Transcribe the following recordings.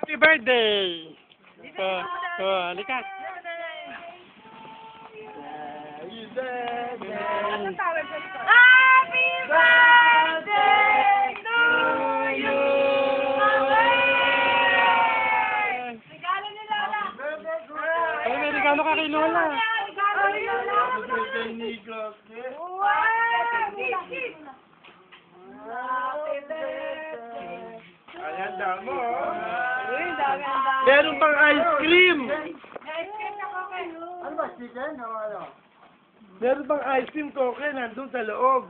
Happy birthday! Halika. Happy birthday! Happy birthday to you! Regalo ni Lola! Ay, may regalo ka kay Lola. Regalo ni Lola! Happy birthday, Nico! Wow! Happy birthday! Ayan, damo. Uy, dami. Meron pang ice cream! Ice cream na ko kayo. Ano ba, chicken o ano? Meron pang ice cream, Koke, nandun sa loob.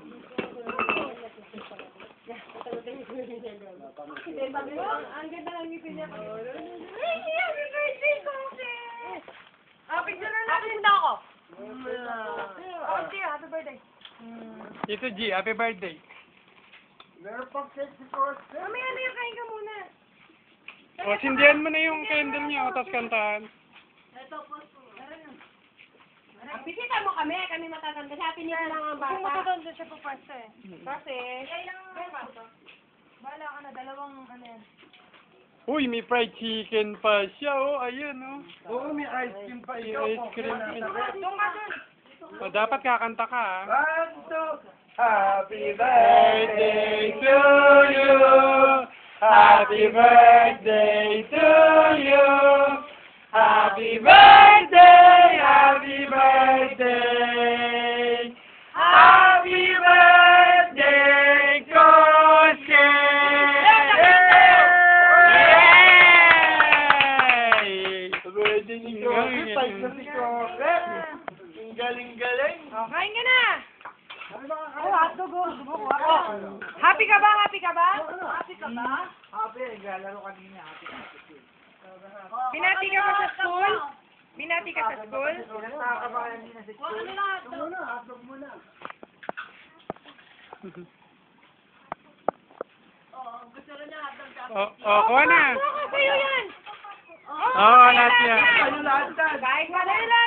Ang ganda ng ngipin niya. Ay, happy birthday, Koke! Picture na natin na ako. Happy birthday. Tito G, happy birthday. Meron pang cake si Koke. Mamaya na yung kain ka muna. O, sindihan mo na yung candle niya, o, tapos kantahan. Bisita mo kami matatanda. Happy New Year lang ang bata. Kung matatanda siya po pasta eh. Kasi, bahala ka na, dalawang ano yan. Uy, may fried chicken pa siya, oh. Ayun, oh. Oo, may ice cream pa May ikaw. ice cream. Doon ka dun. O, dapat kakanta ka, ah. One, two, happy Birthday to you. Happy birthday to you. Happy birthday, happy birthday. Happy birthday, Koske. Yay! Birthday ni Koke, fight na si Koke. Ang galing-galing. Oh, kain ka na. Oh, hotdog oh. Happy ka ba? Happy ka ba? Happy ka ba? Happy, naglalaro kanina. Happy. Binati ka ba sa school? Binati ka sa school? Nakakabayan din na si Koke. Ano lang, Hotdog muna, hotdog muna. Kuha na. Sa'yo yan. Oo, lahat yan. Ano lahat yan? Kain ka na.